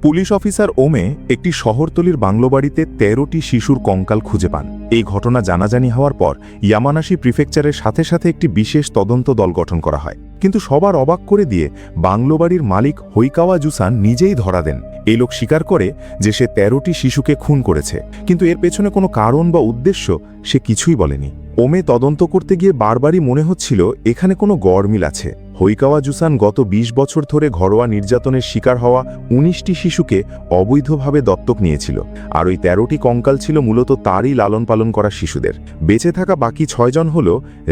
Police officer ওমে একটি শহরতলির বাংলোবাড়িতে ১৩টি শিশুর কঙ্কাল খুঁজে পান। এই ঘটনা জানাজানি হওয়ার পর ইয়ামানাশি প্রিফেকচারের সাথে সাথে একটি বিশেষ তদন্ত দল গঠন করা হয়। কিন্তু সবার অবাক করে দিয়ে বাংলোবাড়ির মালিক হৈকাওয়া জুসান নিজেই ধরা দেন। এই লোক স্বীকার করে যে সে ১৩টি শিশুকে খুন করেছে, কিন্তু এর পেছনে কোনো কারণ বা উদ্দেশ্য সে কিছুই বলেনি। ওমে তদন্ত করতে গিয়ে বারবারই মনে হচ্ছিল এখানে কোনো গড়মিল আছে। হৈকাওয়া জুসান গত ২০ বছর ধরে ঘরোয়া নির্যাতনের শিকার হওয়া ১৯টি শিশুকে অবৈধভাবে দত্তক নিয়েছিল, আর ওই ১৩টি কঙ্কাল ছিল মূলত তারই লালন পালন করা শিশুদের। বেঁচে থাকা বাকি ৬ জন হল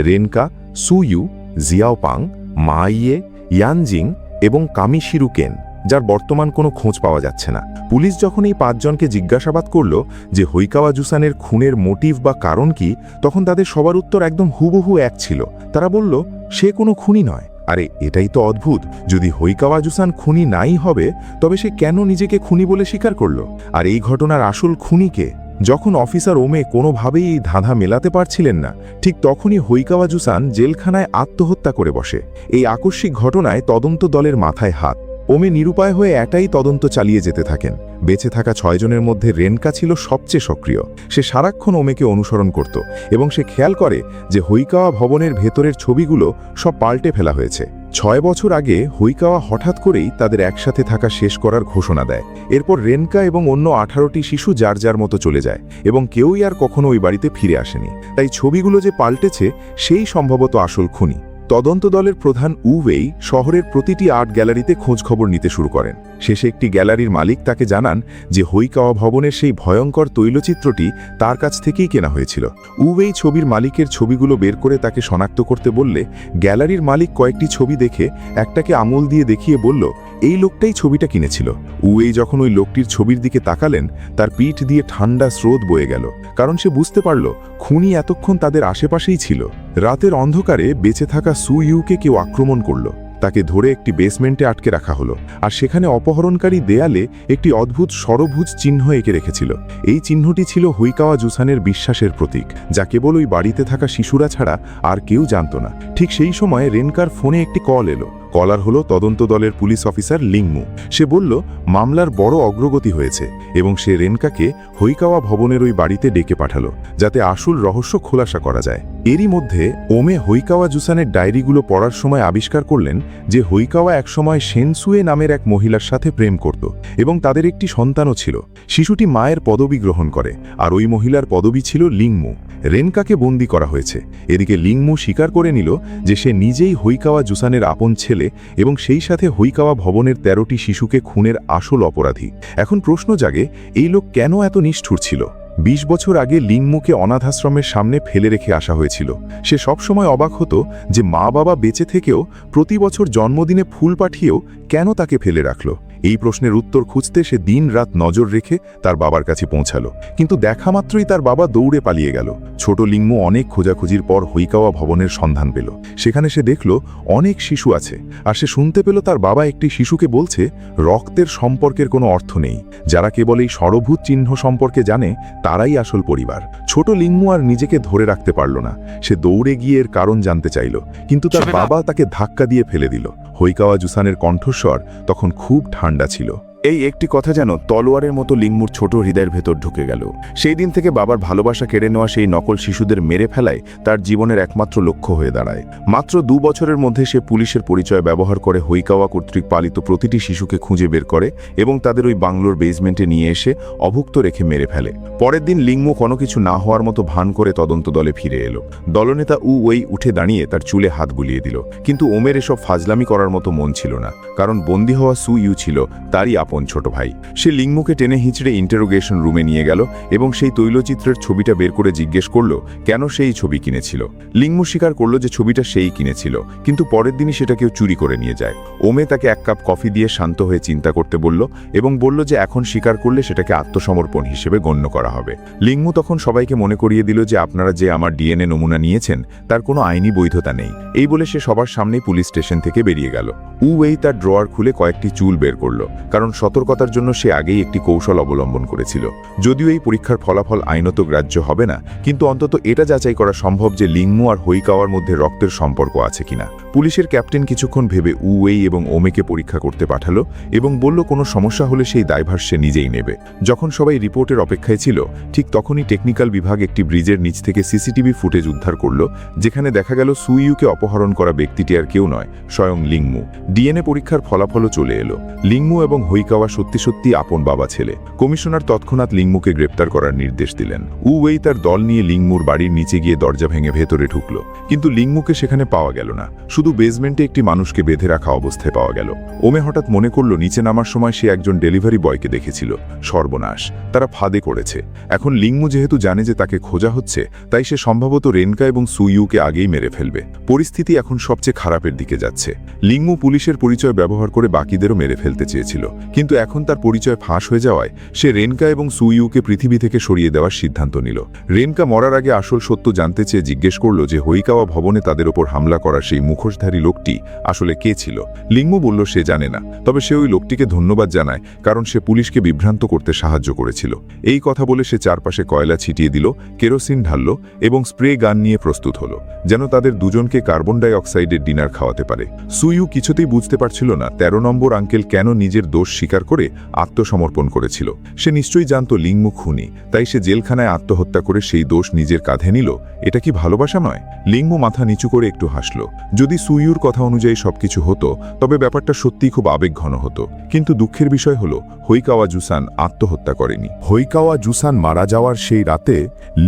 রেনকা, সুইউ, জিয়াওপাং, মাইয়ে, ইয়ানজিং এবং কামিশিরু কেন, যার বর্তমান কোনো খোঁজ পাওয়া যাচ্ছে না। পুলিশ যখন এই ৫ জনকে জিজ্ঞাসাবাদ করল যে হৈকাওয়া জুসানের খুনের মোটিভ বা কারণ কি, তখন তাদের সবার উত্তর একদম হুবহু এক ছিল। তারা বলল সে কোনো খুনি নয়। আরে এটাই তো অদ্ভুত, যদি হৈকাওয়া জুসান খুনি নাই হবে তবে সে কেন নিজেকে খুনি বলে স্বীকার করল? আর এই ঘটনার আসল খুনিকে? যখন অফিসার ওমে কোনোভাবেই এই ধাঁধা মেলাতে পারছিলেন না, ঠিক তখনই হৈকাওয়া জুসান জেলখানায় আত্মহত্যা করে বসে। এই আকস্মিক ঘটনায় তদন্ত দলের মাথায় হাত। ওমে নিরুপায় হয়ে এটাই তদন্ত চালিয়ে যেতে থাকেন। বেঁচে থাকা ৬ জনের মধ্যে রেনকা ছিল সবচেয়ে সক্রিয়। সে সারাক্ষণ ওমেকে অনুসরণ করত এবং সে খেয়াল করে যে হৈকাওয়া ভবনের ভেতরের ছবিগুলো সব পাল্টে ফেলা হয়েছে। ৬ বছর আগে হৈকাওয়া হঠাৎ করেই তাদের একসাথে থাকা শেষ করার ঘোষণা দেয়। এরপর রেনকা এবং অন্য ১৮টি শিশু যার যার মতো চলে যায় এবং কেউই আর কখনো ওই বাড়িতে ফিরে আসেনি। তাই ছবিগুলো যে পাল্টেছে সেই সম্ভবত আসল খুনি। তদন্ত দলের প্রধান উওয়েই শহরের প্রতিটি আর্ট গ্যালারিতে খোঁজখবর নিতে শুরু করেন। শেষে একটি গ্যালারির মালিক তাকে জানান যে হৈকাওয়া ভবনের সেই ভয়ঙ্কর তৈলচিত্রটি তার কাছ থেকেই কেনা হয়েছিল। উওয়েই ছবির মালিকের ছবিগুলো বের করে তাকে শনাক্ত করতে বললে গ্যালারির মালিক কয়েকটি ছবি দেখে একটাকে আঙুল দিয়ে দেখিয়ে বলল এই লোকটাই ছবিটা কিনেছিল। উওয়েই যখন ওই লোকটির ছবির দিকে তাকালেন, তার পিঠ দিয়ে ঠান্ডা স্রোত বয়ে গেল, কারণ সে বুঝতে পারল খুনি এতক্ষণ তাদের আশেপাশেই ছিল। রাতের অন্ধকারে বেঁচে থাকা সুইউকে কেউ আক্রমণ করল। তাকে ধরে একটি বেসমেন্টে আটকে রাখা হলো, আর সেখানে অপহরণকারী দেয়ালে একটি অদ্ভুত ষড়ভুজ চিহ্ন এঁকে রেখেছিল। এই চিহ্নটি ছিল হৈকাওয়া জুসানের বিশ্বাসের প্রতীক, যা কেবল ওই বাড়িতে থাকা শিশুরা ছাড়া আর কেউ জানত না। ঠিক সেই সময় রেনকার ফোনে একটি কল এলো। কলার হলো তদন্ত দলের পুলিশ অফিসার লিংমু। সে বলল মামলার বড় অগ্রগতি হয়েছে এবং সে রেনকাকে হৈকাওয়া ভবনের ওই বাড়িতে ডেকে পাঠালো, যাতে আসল রহস্য খোলাসা করা যায়। এরই মধ্যে ওমে হৈকাওয়া জুসানের ডায়েরিগুলো পড়ার সময় আবিষ্কার করলেন যে হৈকাওয়া একসময় সেনসুয়ে নামের এক মহিলার সাথে প্রেম করত এবং তাদের একটি সন্তানও ছিল। শিশুটি মায়ের পদবি গ্রহণ করে, আর ওই মহিলার পদবি ছিল লিংমু। রেনকাকে বন্দি করা হয়েছে। এদিকে লিংমু স্বীকার করে নিল যে সে নিজেই হৈকাওয়া জুসানের আপন ছেলে এবং সেই সাথে হৈকাওয়া ভবনের ১৩টি শিশুকে খুনের আসল অপরাধী। এখন প্রশ্ন জাগে, এই লোক কেন এত নিষ্ঠুর ছিল? ২০ বছর আগে লিংমুকে অনাথাশ্রমের সামনে ফেলে রেখে আসা হয়েছিল। সে সবসময় অবাক হতো যে মা বাবা বেঁচে থেকেও, প্রতি বছর জন্মদিনে ফুল পাঠিয়েও কেন তাকে ফেলে রাখল। এই প্রশ্নের উত্তর খুঁজতে সে দিন রাত নজর রেখে তার বাবার কাছে পৌঁছালো, কিন্তু দেখা মাত্রই তার বাবা দৌড়ে পালিয়ে গেল। ছোট লিংমু অনেক খোঁজাখুঁজির পর হৈকাওয়া ভবনের সন্ধান পেল। সেখানে সে দেখল অনেক শিশু আছে, আর সে শুনতে পেল তার বাবা একটি শিশুকে বলছে রক্তের সম্পর্কের কোনো অর্থ নেই। যারা কেবল এই ষড়ভুজ চিহ্ন সম্পর্কে জানে তারাই আসল পরিবার। ছোট লিংমু আর নিজেকে ধরে রাখতে পারল না। সে দৌড়ে গিয়ে এর কারণ জানতে চাইল, কিন্তু তার বাবা তাকে ধাক্কা দিয়ে ফেলে দিল। হৈকাওয়া জুসানের কণ্ঠস্বর তখন খুব ঠান্ডা ছিল। এই একটি কথা যেন তলোয়ারের মতো লিংমুর ছোট হৃদয়ের ভেতর ঢুকে গেল। সেই দিন থেকে বাবার ভালোবাসা কেড়ে নেওয়া সেই নকল শিশুদের মেরে ফেলায় তার জীবনের একমাত্র লক্ষ্য হয়ে দাঁড়ায়। মাত্র ২ বছরের মধ্যে সে পুলিশের পরিচয় ব্যবহার করে হৈকাওয়া কর্তৃক পালিত প্রতিটি শিশুকে খুঁজে বের করে এবং তাদের ওই বাংলোর বেসমেন্টে নিয়ে এসে অভুক্ত রেখে মেরে ফেলে। পরের দিন লিংমু কোনো কিছু না হওয়ার মতো ভান করে তদন্ত দলে ফিরে এলো। দলনেতা উওয়েই উঠে দাঁড়িয়ে তার চুলে হাত বুলিয়ে দিল, কিন্তু ওমের এসব ফাজলামি করার মতো মন ছিল না, কারণ বন্দী হওয়া সুইউ ছিল তারই আপন ছোট ভাই। সে লিংমুকে টেনে হিঁচড়ে ইন্টারোগেশন রুমে নিয়ে গেল এবং সেই তৈলচিত্রের ছবিটা বের করে জিজ্ঞেস করল কেন সেই ছবি কিনেছিল। লিংমু স্বীকার করল যে ছবিটা সেই কিনেছিল, কিন্তু পরের দিনই সেটা কেউ চুরি করে নিয়ে যায়। ওমে তাকে 1 কাপ কফি দিয়ে শান্ত হয়ে চিন্তা করতে বলল এবং বলল যে এখন স্বীকার করলে সেটাকে আত্মসমর্পণ হিসেবে গণ্য করা হবে। লিংমু তখন সবাইকে মনে করিয়ে দিল যে আপনারা যে আমার ডিএনএ নমুনা নিয়েছেন তার কোনো আইনি বৈধতা নেই। এই বলে সে সবার সামনেই পুলিশ স্টেশন থেকে বেরিয়ে গেল। উওয়েই তার ড্রয়ার খুলে কয়েকটি চুল বের করল, কারণ সতর্কতার জন্য সে আগেই একটি কৌশল অবলম্বন করেছিল। যদিও এই পরীক্ষার ফলাফল আইনত গ্রাহ্য হবে না, কিন্তু অন্তত এটা যাচাই করা সম্ভব যে লিংমু আর হৈকাওয়ার মধ্যে রক্তের সম্পর্ক আছে কিনা। পুলিশের ক্যাপ্টেন কিছুক্ষণ ভেবে উওয়েই এবং ওমেকে পরীক্ষা করতে পাঠালো এবং বলল কোনো সমস্যা হলে সেই দায়ভার সে নিজেই নেবে। যখন সবাই রিপোর্টের অপেক্ষায় ছিল, ঠিক তখনই টেকনিক্যাল বিভাগ একটি ব্রিজের নিচ থেকে সিসিটিভি ফুটেজ উদ্ধার করল, যেখানে দেখা গেল সুইউকে অপহরণ করা ব্যক্তিটি আর কেউ নয়, স্বয়ং লিংমু। ডিএনএ পরীক্ষার ফলাফলও চলে এলো। লিংমু এবং হৈকাওয়া সত্যি সত্যি আপন বাবা ছেলে। কমিশনার তৎক্ষণাৎ লিংমুকে গ্রেপ্তার করার নির্দেশ দিলেন। উওয়েই তার দল নিয়ে লিংমুর বাড়ির নিচে গিয়ে দরজা ভেঙে ভেতরে ঢুকল, কিন্তু লিংমুকে সেখানে পাওয়া গেল না। শুধু বেসমেন্টে একটি মানুষকে বেঁধে রাখা অবস্থায় পাওয়া গেল। ওমে হঠাৎ মনে করল নিচে নামার সময় সে একজন ডেলিভারি বয়কে দেখেছিল। সর্বনাশ, তারা ফাঁদে করেছে। এখন লিংমু যেহেতু জানে যে তাকে খোঁজা হচ্ছে, তাই সে সম্ভবত রেনকা এবং সুইউকে আগেই মেরে ফেলবে। পরিস্থিতি এখন সবচেয়ে খারাপের দিকে যাচ্ছে। লিংমু পুলিশের পরিচয় ব্যবহার করে বাকিদেরও মেরে ফেলতে চেয়েছিল, কিন্তু এখন তার পরিচয় ফাঁস হয়ে যাওয়ায় সে রেনকা এবং সুইউকে পৃথিবী থেকে সরিয়ে দেওয়ার সিদ্ধান্ত নিল। রেনকা মরার আগে আসল সত্য জানতে চেয়ে জিজ্ঞেস করল যে হৈকাওয়া ভবনে তাদের ওপর হামলা করা সেই মুখোশধারী লোকটি আসলে কে ছিল। লিংমু বলল সে জানে না, তবে সে ওই লোকটিকে ধন্যবাদ জানায় কারণ সে পুলিশকে বিভ্রান্ত করতে সাহায্য করেছিল। এই কথা বলে সে চারপাশে কয়লা ছিটিয়ে দিল, কেরোসিন ঢালল এবং স্প্রে গান নিয়ে প্রস্তুত হলো, যেন তাদের দুজনকে কার্বন ডাই অক্সাইডের ডিনার খাওয়াতে পারে। সুইউ কিছুতেই বুঝতে পারছিল না 13 নম্বর আঙ্কেল কেন নিজের দোষ স্বীকার করে আত্মসমর্পণ করেছিল। সে নিশ্চয়ই জানত লিংমু খুনি, তাই সে জেলখানায় আত্মহত্যা করে সেই দোষ নিজের কাঁধে নিল। এটা কি ভালোবাসা নয়? লিংমু মাথা নিচু করে একটু হাসল। যদি সুইউর কথা অনুযায়ী সবকিছু হতো, তবে ব্যাপারটা সত্যিই খুব আবেগঘন হতো। কিন্তু দুঃখের বিষয় হলো হৈকাওয়া জুসান আত্মহত্যা করেনি। হৈকাওয়া জুসান মারা যাওয়ার সেই রাতে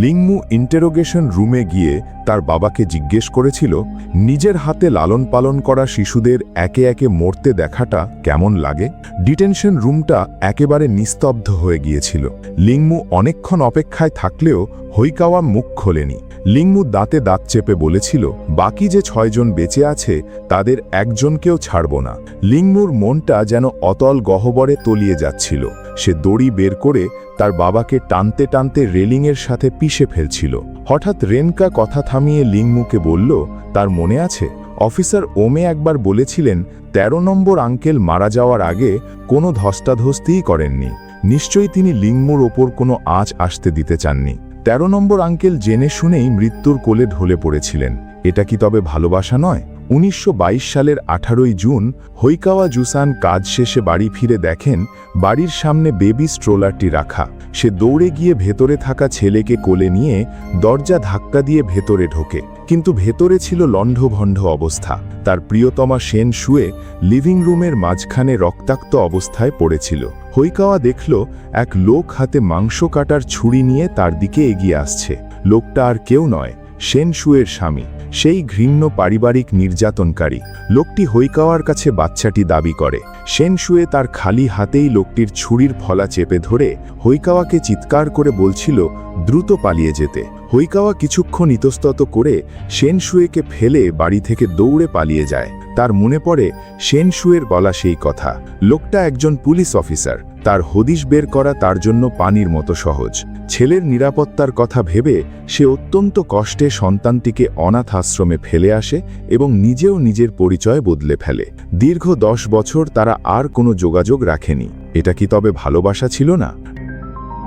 লিংমু ইন্টারোগেশন রুমে গিয়ে তার বাবাকে জিজ্ঞেস করেছিল, নিজের হাতে লালন পালন করা শিশুদের একে একে মরতে দেখাটা কেমন লাগে? ডিটেনশন রুমটা একেবারে নিস্তব্ধ হয়ে গিয়েছিল। লিংমু অনেকক্ষণ অপেক্ষায় থাকলেও হৈকাওয়া মুখ খোলেনি। লিংমু দাঁতে দাঁত চেপে বলেছিল, বাকি যে 6 জন বেঁচে আছে তাদের একজনকেও ছাড়ব না। লিংমুর মনটা যেন অতল গহ্বরে তলিয়ে যাচ্ছিল। সে দড়ি বের করে তার বাবাকে টানতে টানতে রেলিংয়ের সাথে পিষে ফেলছিল। হঠাৎ রেনকা কথা থামিয়ে লিংমুকে বলল, তার মনে আছে অফিসার ওমে একবার বলেছিলেন 13 নম্বর আঙ্কেল মারা যাওয়ার আগে কোনো ধস্তাধস্তিই করেননি। নিশ্চয়ই তিনি লিংমুর ওপর কোনো আঁচ আসতে দিতে চাননি। 13 নম্বর আঙ্কেল জেনে শুনেই মৃত্যুর কোলে ঢলে পড়েছিলেন। এটা কি তবে ভালোবাসা নয়? 1922 সালের 18 জুন হৈকাওয়া জুসান কাজ শেষে বাড়ি ফিরে দেখেন বাড়ির সামনে বেবি স্ট্রোলারটি রাখা। সে দৌড়ে গিয়ে ভেতরে থাকা ছেলেকে কোলে নিয়ে দরজা ধাক্কা দিয়ে ভেতরে ঢোকে, কিন্তু ভেতরে ছিল লণ্ডভণ্ড অবস্থা। তার প্রিয়তমা সেন শুয়ে লিভিং রুমের মাঝখানে রক্তাক্ত অবস্থায় পড়েছিল। হৈকাওয়া দেখল এক লোক হাতে মাংস কাটার ছুরি নিয়ে তার দিকে এগিয়ে আসছে। লোকটা আর কেউ নয়, সেন শুয়ের স্বামী, সেই ঘৃণ্য পারিবারিক নির্যাতনকারী। লোকটি হৈকাওয়ার কাছে বাচ্চাটি দাবি করে। সেন শুয়ে তার খালি হাতেই লোকটির ছুরির ফলা চেপে ধরে হৈকাওয়াকে চিৎকার করে বলছিল দ্রুত পালিয়ে যেতে। হৈকাওয়া কিছুক্ষণ ইতস্তত করে সেন শুয়েকে ফেলে বাড়ি থেকে দৌড়ে পালিয়ে যায়। তার মনে পড়ে সেন শুয়ের বলা সেই কথা, লোকটা একজন পুলিশ অফিসার, তার হদিশ বের করা তার জন্য পানির মতো সহজ। ছেলের নিরাপত্তার কথা ভেবে সে অত্যন্ত কষ্টে সন্তানটিকে অনাথ আশ্রমে ফেলে আসে এবং নিজেও নিজের পরিচয় বদলে ফেলে। দীর্ঘ 10 বছর তারা আর কোনো যোগাযোগ রাখেনি। এটা কি তবে ভালোবাসা ছিল না?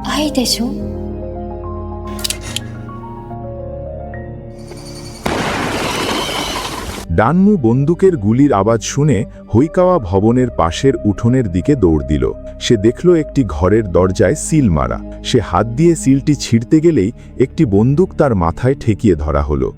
愛でしょ。 ডানমু বন্দুকের গুলির আওয়াজ শুনে হৈকাওয়া ভবনের পাশের উঠোনের দিকে দৌড় দিল। সে দেখল একটি ঘরের দরজায় সিল মারা। সে হাত দিয়ে সিলটি ছিঁড়তে গেলেই একটি বন্দুক তার মাথায় ঠেকিয়ে ধরা হলো।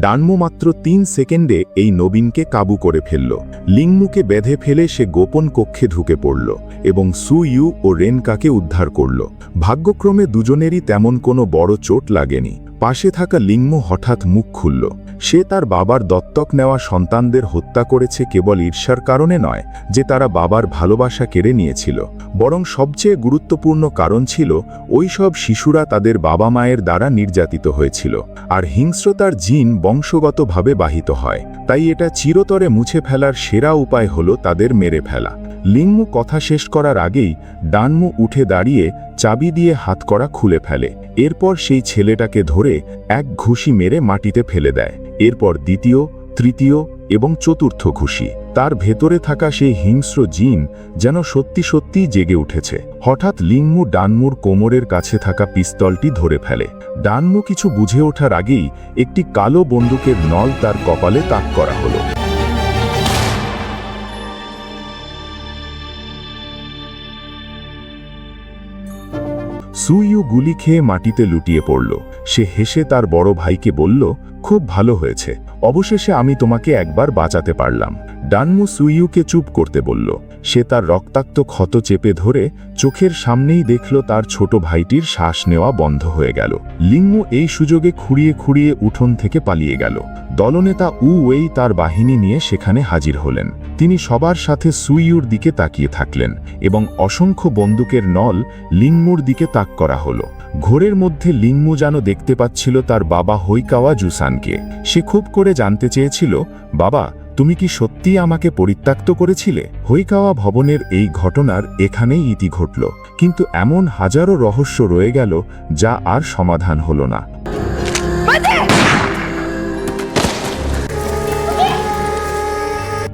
ডানমু মাত্র 3 সেকেন্ডে এই নবীনকে কাবু করে ফেলল। লিংমুকে বেঁধে ফেলে সে গোপন কক্ষে ঢুকে পড়ল এবং সুইউ ও রেনকাকে উদ্ধার করল। ভাগ্যক্রমে দুজনেরই তেমন কোনো বড় চোট লাগেনি। পাশে থাকা লিংমু হঠাৎ মুখ খুলল। সে তার বাবার দত্তক নেওয়া সন্তানদের হত্যা করেছে কেবল ঈর্ষার কারণে নয় যে তারা বাবার ভালোবাসা কেড়ে নিয়েছিল, বরং সবচেয়ে গুরুত্বপূর্ণ কারণ ছিল ওই সব শিশুরা তাদের বাবা মায়ের দ্বারা নির্যাতিত হয়েছিল। আর হিংস্রতার জিন বংশগতভাবে বাহিত হয়, তাই এটা চিরতরে মুছে ফেলার সেরা উপায় হলো তাদের মেরে ফেলা। লিংমু কথা শেষ করার আগেই ডানমু উঠে দাঁড়িয়ে চাবি দিয়ে হাতকড়া খুলে ফেলে। এরপর সেই ছেলেটাকে ধরে এক ঘুষি মেরে মাটিতে ফেলে দেয়। এরপর দ্বিতীয়, তৃতীয় এবং চতুর্থ ঘুষি। তার ভেতরে থাকা সেই হিংস্র জিন যেন সত্যি সত্যিই জেগে উঠেছে। হঠাৎ লিংমু ডানমুর কোমরের কাছে থাকা পিস্তলটি ধরে ফেলে। ডানমু কিছু বুঝে ওঠার আগেই একটি কালো বন্দুকের নল তার কপালে তাক করা হলো। সুইউ গুলি খেয়ে মাটিতে লুটিয়ে পড়ল। সে হেসে তার বড় ভাইকে বলল, খুব ভালো হয়েছে, অবশেষে আমি তোমাকে একবার বাঁচাতে পারলাম। ডানমু সুইউকে চুপ করতে বলল। সে তার রক্তাক্ত ক্ষত চেপে ধরে চোখের সামনেই দেখল তার ছোট ভাইটির শ্বাস নেওয়া বন্ধ হয়ে গেল। লিংমু এই সুযোগে খুঁড়িয়ে খুঁড়িয়ে উঠোন থেকে পালিয়ে গেল। দলনেতা উ ওয়েই তার বাহিনী নিয়ে সেখানে হাজির হলেন। তিনি সবার সাথে সুইউর দিকে তাকিয়ে থাকলেন এবং অসংখ্য বন্দুকের নল লিংমুর দিকে তাক করা হলো। ঘোরের মধ্যে লিংমু যেন দেখতে পাচ্ছিল তার বাবা হৈকাওয়া জুসানকে। সে খুব করে জানতে চেয়েছিল, বাবা, তুমি কি সত্যিই আমাকে পরিত্যক্ত করেছিলে? হৈকাওয়া ভবনের এই ঘটনার এখানেই ইতি ঘটল, কিন্তু এমন হাজারো রহস্য রয়ে গেল যা আর সমাধান হলো না।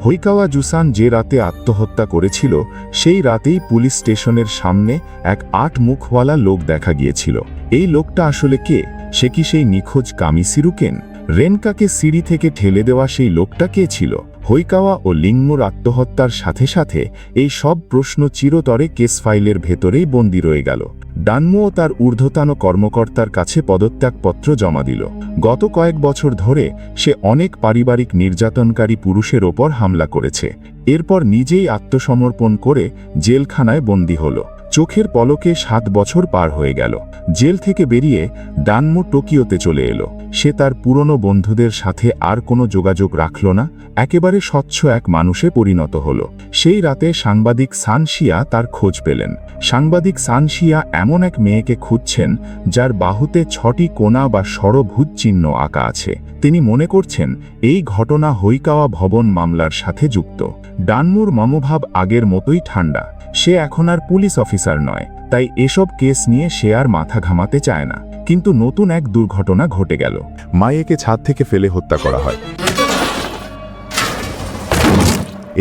হৈকাওয়া জুসান যে রাতে আত্মহত্যা করেছিল সেই রাতেই পুলিশ স্টেশনের সামনে এক ৮ মুখওয়ালা লোক দেখা গিয়েছিল। এই লোকটা আসলে কে? সে কি সেই নিখোঁজ কামিসিরুকেন? রেনকাকে সিঁড়ি থেকে ঠেলে দেওয়া সেই লোকটা কে ছিল? হৈকাওয়া ও লিংমুর আত্মহত্যার সাথে সাথে এই সব প্রশ্ন চিরতরে কেস ফাইলের ভেতরেই বন্দী রয়ে গেল। ডানমুও তার ঊর্ধ্বতন কর্মকর্তার কাছে পদত্যাগপত্র জমা দিল। গত কয়েক বছর ধরে সে অনেক পারিবারিক নির্যাতনকারী পুরুষের ওপর হামলা করেছে। এরপর নিজেই আত্মসমর্পণ করে জেলখানায় বন্দী হল। চোখের পলকে 7 বছর পার হয়ে গেল। জেল থেকে বেরিয়ে ডানমু টোকিওতে চলে এলো। সে তার পুরনো বন্ধুদের সাথে আর কোনো যোগাযোগ রাখল না, একেবারে স্বচ্ছ এক মানুষে পরিণত হল। সেই রাতে সাংবাদিক সানশিয়া তার খোঁজ পেলেন। সাংবাদিক সানশিয়া এমন এক মেয়েকে খুঁজছেন যার বাহুতে 6টি কোনা বা ষড়ভুজ চিহ্ন আঁকা আছে। তিনি মনে করছেন এই ঘটনা হৈকাওয়া ভবন মামলার সাথে যুক্ত। ডানমুর মনোভাব আগের মতোই ঠান্ডা। সে এখন আর পুলিশ অফিসার নয়, তাই এসব কেস নিয়ে সে আর মাথা ঘামাতে চায় না। কিন্তু নতুন এক দুর্ঘটনা ঘটে গেল। মায়েকে ছাদ থেকে ফেলে হত্যা করা হয়।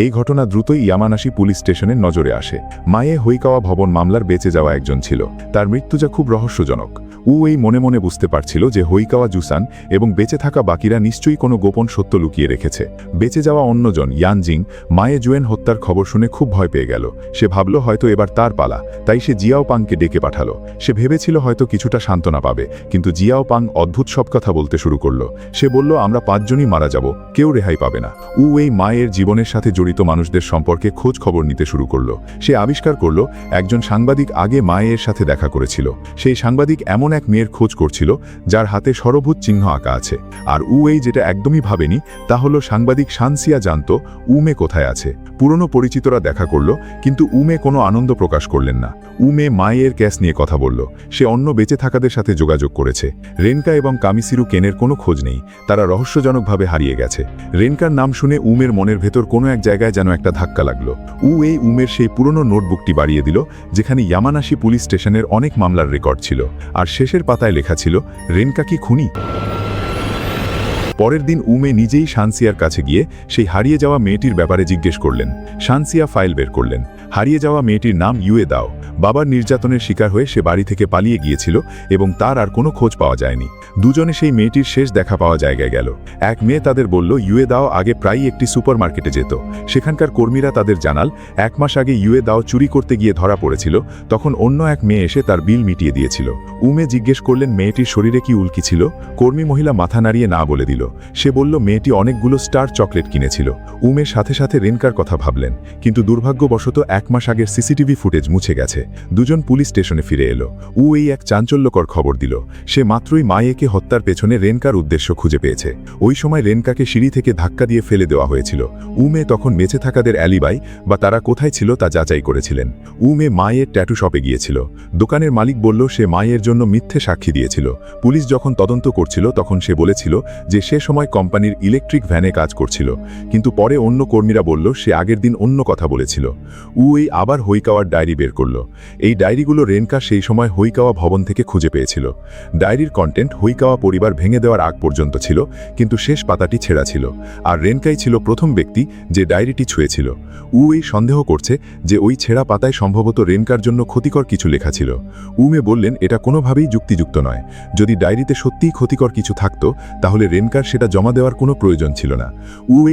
এই ঘটনা দ্রুতই ইয়ামানাশি পুলিশ স্টেশনের নজরে আসে। মায়ে হৈকাওয়া ভবন মামলার বেঁচে যাওয়া একজন ছিল। তার মৃত্যু যা খুব রহস্যজনক। এই মনে মনে বুঝতে পারছিল যে হৈকাওয়া জুসান এবং বেঁচে থাকা বাকিরা নিশ্চয়ই কোনো গোপন সত্য লুকিয়ে রেখেছে। বেঁচে যাওয়া অন্যজন ইয়ানজিং মায়ে জুয়েন হত্যার খবর শুনে খুব ভয় পেয়ে গেল। সে ভাবল হয়তো এবার তার পালা, তাই সে জিয়াও পাংকে ডেকে পাঠালো। সে ভেবেছিল হয়তো কিছুটা সান্ত্বনা পাবে, কিন্তু জিয়াও পাং অদ্ভুত সব কথা বলতে শুরু করলো। সে বলল, আমরা 5 জনই মারা যাব, কেউ রেহাই পাবে না। এই মায়ের জীবনের সাথে জড়িত মানুষদের সম্পর্কে খোঁজ খবর নিতে শুরু করলো। সে আবিষ্কার করলো একজন সাংবাদিক আগে মায়ের সাথে দেখা করেছিল। সেই সাংবাদিক এমন এক মেয়ের খোঁজ করছিল যার হাতে ষড়ভুজ চিহ্ন আঁকা আছে। আর যেটা একদমই ভাবেনি তা হলো সাংবাদিক সানশিয়া জানতো উমে কোথায় আছে। পুরনো পরিচিতরা দেখা করল, কিন্তু উমে কোনো আনন্দ প্রকাশ করলেন না। উমে মায়ের ক্যাশ নিয়ে কথা বলল। সে অন্য বেঁচে থাকাদের সাথে যোগাযোগ করেছে। রেনকা এবং কামিসিরু কেনের কোনো খোঁজ নেই, তারা রহস্যজনকভাবে হারিয়ে গেছে। রেনকার নাম শুনে উমের মনের ভেতর কোনো এক জায়গায় যেন একটা ধাক্কা লাগলো। উমের সেই পুরনো নোটবুকটি বাড়িয়ে দিল যেখানে ইয়ামানাশি পুলিশ স্টেশনের অনেক মামলার রেকর্ড ছিল। আর শেষের পাতায় লেখা ছিল, রেনকা কি খুনি? পরের দিন উমে নিজেই শানসিয়ার কাছে গিয়ে সেই হারিয়ে যাওয়া মেয়েটির ব্যাপারে জিজ্ঞেস করলেন। শানসিয়া ফাইল বের করলেন। হারিয়ে যাওয়া মেয়েটির নাম ইউয়ে দাও। বাবার নির্যাতনের শিকার হয়ে সে বাড়ি থেকে পালিয়ে গিয়েছিল এবং তার আর কোনো খোঁজ পাওয়া যায়নি। দুজনে সেই মেয়েটির শেষ দেখা পাওয়া জায়গায় গেল। এক মেয়ে তাদের বলল ইউয়ে দাও আগে প্রায়ই একটি সুপারমার্কেটে যেত। সেখানকার কর্মীরা তাদের জানাল 1 মাস আগে ইউয়ে দাও চুরি করতে গিয়ে ধরা পড়েছিল, তখন অন্য এক মেয়ে এসে তার বিল মিটিয়ে দিয়েছিল। উমে জিজ্ঞেস করলেন মেয়েটির শরীরে কি উল্কি ছিল। কর্মী মহিলা মাথা নাড়িয়ে না বলে দিল। সে বলল মেয়েটি অনেকগুলো স্টার চকলেট কিনেছিল। উমের সাথে সাথে রেনকার কথা ভাবলেন, কিন্তু দুর্ভাগ্যবশত 1 মাস আগের সিসিটিভি ফুটেজ মুছে গেছে। দুজন পুলিশ স্টেশনে ফিরে এলো। এই এক চাঞ্চল্যকর খবর দিল। সে মাত্রই মায়েকে হত্যার পেছনে রেনকার উদ্দেশ্য খুঁজে পেয়েছে। ওই সময় রেনকাকে সিঁড়ি থেকে ধাক্কা দিয়ে ফেলে দেওয়া হয়েছিল। উমে তখন বেঁচে থাকাদের অ্যালিবাই বা তারা কোথায় ছিল তা যাচাই করেছিলেন। উমে মায়ের ট্যাটু শপে গিয়েছিল। দোকানের মালিক বলল সে মায়ের জন্য মিথ্যে সাক্ষী দিয়েছিল। পুলিশ যখন তদন্ত করছিল তখন সে বলেছিল যে সে সে সময় কোম্পানির ইলেকট্রিক ভ্যানে কাজ করছিল, কিন্তু পরে অন্য কর্মীরা বলল সে আগের দিন অন্য কথা বলেছিল। এই আবার হৈকাওয়ার ডায়েরি বের করল। এই ডায়েরিগুলো রেনকা সেই সময় হৈকাওয়া ভবন থেকে খুঁজে পেয়েছিল। ডায়েরির কন্টেন্ট হৈকাওয়া পরিবার ভেঙে দেওয়ার আগ পর্যন্ত ছিল, কিন্তু শেষ পাতাটি ছেঁড়া ছিল, আর রেনকাই ছিল প্রথম ব্যক্তি যে ডায়েরিটি ছুঁয়েছিল। এই সন্দেহ করছে যে ওই ছেঁড়া পাতায় সম্ভবত রেনকার জন্য ক্ষতিকর কিছু লেখা ছিল। উমে বললেন এটা কোনোভাবেই যুক্তিযুক্ত নয়। যদি ডায়েরিতে সত্যিই ক্ষতিকর কিছু থাকতো তাহলে রেনকার সেটা জমা দেওয়ার কোনো প্রয়োজন ছিল না।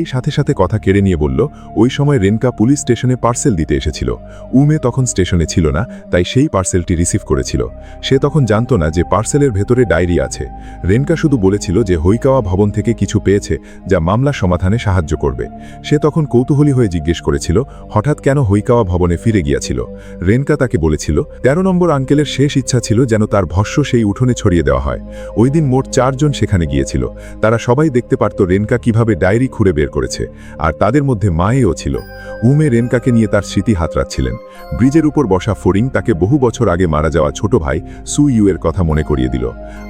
এই সাথে সাথে কথা কেড়ে নিয়ে বলল ওই সময় রেনকা পুলিশ স্টেশনে পার্সেল দিতে এসেছিল। উমে তখন স্টেশনে ছিল না, তাই সেই পার্সেলটি রিসিভ করেছিল। সে তখন জানত না যে পার্সেলের ভেতরে ডায়েরি আছে। রেনকা শুধু বলেছিল যে হৈকাওয়া ভবন থেকে কিছু পেয়েছে যা মামলা সমাধানে সাহায্য করবে। সে তখন কৌতূহলী হয়ে জিজ্ঞেস করেছিল হঠাৎ কেন হৈকাওয়া ভবনে ফিরে গিয়েছিল। রেনকা তাকে বলেছিল 13 নম্বর আঙ্কেলের শেষ ইচ্ছা ছিল যেন তার ভস্য সেই উঠোনে ছড়িয়ে দেওয়া হয়। ওই দিন মোট 4 জন সেখানে গিয়েছিল। তারা সবাই দেখতে পারত রেনকা কিভাবে ডায়েরি খুঁড়ে বের করেছে, আর তাদের মধ্যে মায়েও ছিল। উমে রেনকাকে নিয়ে তার স্মৃতি হাতড়াচ্ছিলেন। ব্রিজের উপর বসা ফরিং তাকে বহু বছর আগে মারা যাওয়া ছোট ভাই সু ইউয়ের কথা মনে করিয়ে দিল।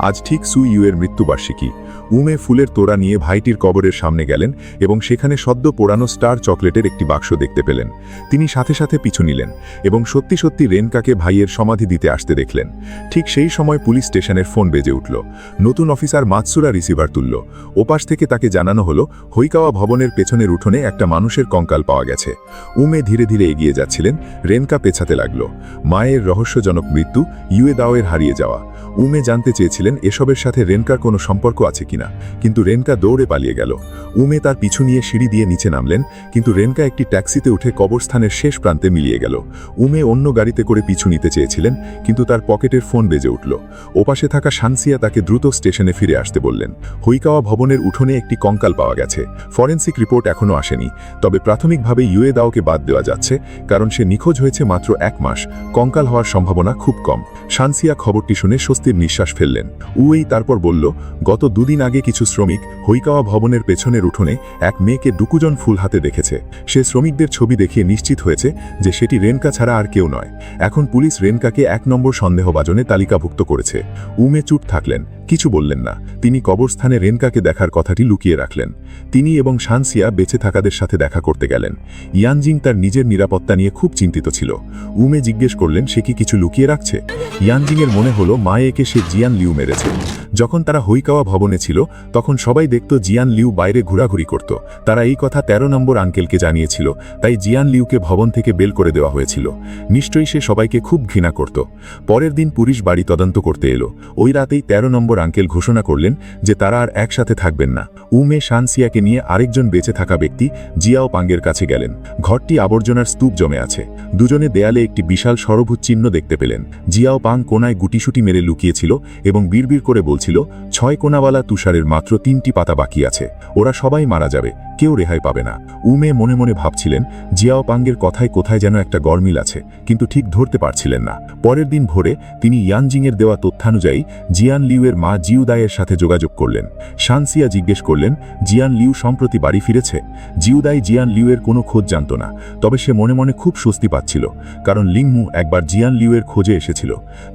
আজ ঠিক সু ইউয়ের মৃত্যুবার্ষিকী। উমে ফুলের তোড়া নিয়ে ভাইটির কবরের সামনে গেলেন এবং সেখানে সদ্য পোড়ানো স্টার চকলেটের একটি বাক্স দেখতে পেলেন। তিনি সাথে সাথে পিছু নিলেন এবং সত্যি সত্যি রেনকাকে ভাইয়ের সমাধি দিতে আসতে দেখলেন। ঠিক সেই সময় পুলিশ স্টেশনের ফোন বেজে উঠল। নতুন অফিসার মাতসুরা রিসিভার তুলল। ওপাশ থেকে তাকে জানানো হলো হৈকাওয়া ভবনের পেছনের উঠোনে একটা মানুষের কঙ্কাল পাওয়া গেছে। উমে ধীরে ধীরে এগিয়ে যাচ্ছিলেন। রেনকা পেছাতে লাগল। মায়ের রহস্যজনক মৃত্যু, ইউয়ে দাওয়ের হারিয়ে যাওয়া। উমে জানতে চেয়েছিলেন এসবের সাথে রেনকার কোনো সম্পর্ক আছে কিনা, কিন্তু রেনকা দৌড়ে পালিয়ে গেল। উমে তার পিছু নিয়ে সিঁড়ি দিয়ে নিচে নামলেন, কিন্তু রেনকা একটি ট্যাক্সিতে উঠে কবরস্থানের শেষ প্রান্তে মিলিয়ে গেল। উমে অন্য গাড়িতে করে পিছু নিতে চেয়েছিলেন, কিন্তু তার পকেটের ফোন বেজে উঠল। ওপাশে থাকা শানসিয়া তাকে দ্রুত স্টেশনে ফিরে আসতে বললেন। হৈকাওয়া ভবনের উঠোনে একটি কঙ্কাল পাওয়া গেছে। ফরেন্সিক রিপোর্ট এখনও আসেনি, তবে প্রাথমিকভাবে ইউয়ে দাওকে বাদ দেওয়া যাচ্ছে, কারণ সে নিখোঁজ হয়েছে মাত্র 1 মাস। কঙ্কাল হওয়ার সম্ভাবনা খুব কম। শানসিয়া খবরটি শুনে স্বস্তির নিঃশ্বাস ফেললেন। তারপর বলল গত 2 দিন আগে কিছু শ্রমিক হৈকাওয়া ভবনের পেছনের উঠোনে এক মেয়েকে ডুকুজন ফুল হাতে দেখেছে। সে শ্রমিকদের ছবি দেখিয়ে নিশ্চিত হয়েছে যে সেটি রেনকা ছাড়া আর কেউ নয়। এখন পুলিশ রেনকাকে 1 নম্বর সন্দেহভাজনে তালিকাভুক্ত করেছে। উমে চুপ থাকলেন, কিছু বললেন না। তিনি কবরস্থানে রেনকাকে দেখার কথাটি লুকিয়ে রাখলেন। তিনি এবং শানসিয়া বেঁচে থাকাদের সাথে দেখা করতে গেলেন। ইয়ানজিং তার নিজের নিরাপত্তা নিয়ে খুব চিন্তিত ছিল। উমে জিজ্ঞেস করলেন সে কি কিছু লুকিয়ে রাখছে। ইয়ানজিংয়ের মনে হলো মায়েকে সে জিয়ান লিউ মেরেছে। যখন তারা হৈকাওয়া ভবনে ছিল তখন সবাই দেখত জিয়ান লিউ বাইরে ঘোরাঘুরি করত। তারা এই কথা 13 নম্বর আঙ্কেলকে জানিয়েছিল, তাই জিয়ান লিউকে ভবন থেকে বের করে দেওয়া হয়েছিল। নিশ্চয়ই সে সবাইকে খুব ঘৃণা করত। পরের দিন পুলিশ বাড়ি তদন্ত করতে এলো। ওই রাতেই 13 নম্বর আঙ্কেল ঘোষণা করলেন যে তারা আর একসাথে থাকবেন না। উমে শানসিয়াকে নিয়ে আরেকজন বেঁচে থাকা ব্যক্তি জিয়াও পাঙ্গের কাছে গেলেন। ঘরটি আবর্জনার স্তূপ জমে আছে। দুজনে দেয়ালে একটি বিশাল সরভূত চিহ্ন দেখতে পেলেন। জিয়াও পাং কোনায় গুটিসুটি মেরে লুকিয়েছিল এবং বিড়বিড় করে বলছিল 6 কোনাওয়ালা তুষারের মাত্র 3টি পাতা বাকি আছে। ওরা সবাই মারা যাবে, কেউ রেহাই পাবে না। উমে মনে মনে ভাবছিলেন জিয়াও পাঙ্গের কথায় কোথায় যেন একটা গরমিল আছে, কিন্তু ঠিক ধরতে পারছিলেন না। পরের দিন ভোরে তিনি ইয়ানজিংয়ের দেওয়া তথ্যানুযায়ী জিয়ান লিউয়ের মা জিউদাইয়ের সাথে যোগাযোগ করলেন। শানসিয়া জিজ্ঞেস করলেন জিয়ান লিউ সম্প্রতি বাড়ি ফিরেছে। জিউদাই জিয়ান লিউয়ের কোনো খোঁজ জানত না, তবে সে মনে মনে খুব স্বস্তি পাচ্ছিল, কারণ লিংমু একবার জিয়ান লিউয়ের খোঁজে এসেছিল।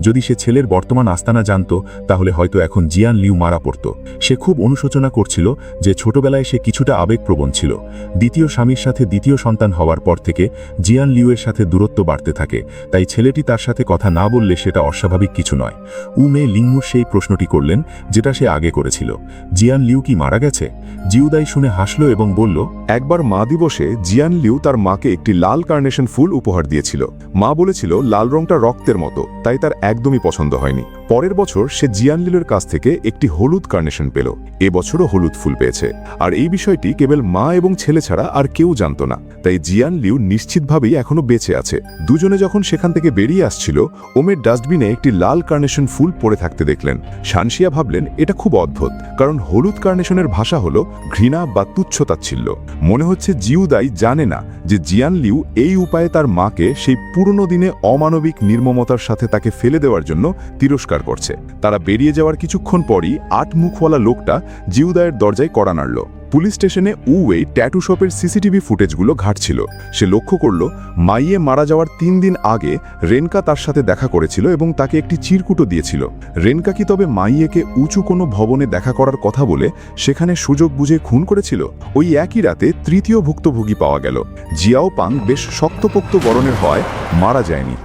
যদি সে ছেলের বর্তমান আস্তানা জানত তাহলে হয়তো এখন জিয়ান লিউ মারা পড়ত। সে খুব অনুশোচনা করছিল যে ছোটবেলায় সে কিছুটা আবেগপ্রবণ ছিল। দ্বিতীয় স্বামীর সাথে দ্বিতীয় সন্তান হওয়ার পর থেকে জিয়ান লিউয়ের সাথে দূরত্ব বাড়তে থাকে, তাই ছেলেটি তার সাথে কথা না বললে সেটা অস্বাভাবিক কিছু নয়। উমে লিংমুর সেই প্রশ্নটি করলেন যেটা সে আগে করেছিল, জিয়ান লিউ কি মারা গেছে? জিউদাই শুনে হাসল এবং বলল, একবার মা দিবসে জিয়ান লিউ তার মাকে একটি লাল কার্নেশন ফুল উপহার দিয়েছিল। মা বলেছিল লাল রংটা রক্তের মতো, তাই তার একদমই পছন্দ হয়নি। পরের বছর সে জিয়ান লিউর কাছ থেকে একটি হলুদ কার্নেশন পেল। এবছরও হলুদ ফুল পেয়েছে, আর এই বিষয়টি কেবল মা এবং ছেলে ছাড়া আর কেউ জানত না। তাই জিয়ান লিউ নিশ্চিতভাবেই এখনো বেঁচে আছে। দুজনে যখন সেখান থেকে বেরিয়ে আসছিল, ওমের ডাস্টবিনে একটি লাল কার্নেশন ফুল পড়ে থাকতে দেখলেন। শানসিয়া ভাবলেন এটা খুব অদ্ভুত, কারণ হলুদ কার্নেশনের ভাষা হলো ঘৃণা বা তুচ্ছতাচ্ছিল্য। মনে হচ্ছে জিউদাই জানে না যে জিয়ান লিউ এই উপায়ে তার মাকে সেই পুরনো দিনে অমানবিক নির্মমতার সাথে তাকে ফেলে দেওয়ার জন্য তিরস্কার করছে। তারা বেরিয়ে যাওয়ার কিছুক্ষণ পরই 8 মুখওয়ালা লোকটা জিউদাইয়ের দরজায় কড়া নাড়ল। পুলিশ স্টেশনে উওয়ে ট্যাটু শপের সিসিটিভি ফুটেজগুলো ঘাঁটছিল। সে লক্ষ্য করল মাইয়ে মারা যাওয়ার 3 দিন আগে রেনকা তার সাথে দেখা করেছিল এবং তাকে একটি চিরকুটো দিয়েছিল। রেনকা কি তবে মাইয়েকে উঁচু কোনো ভবনে দেখা করার কথা বলে সেখানে সুযোগ বুঝে খুন করেছিল? ওই একই রাতে তৃতীয় ভুক্তভোগী পাওয়া গেল। জিয়াও পাং বেশ শক্তপোক্ত গড়নের হয় মারা যায়নি,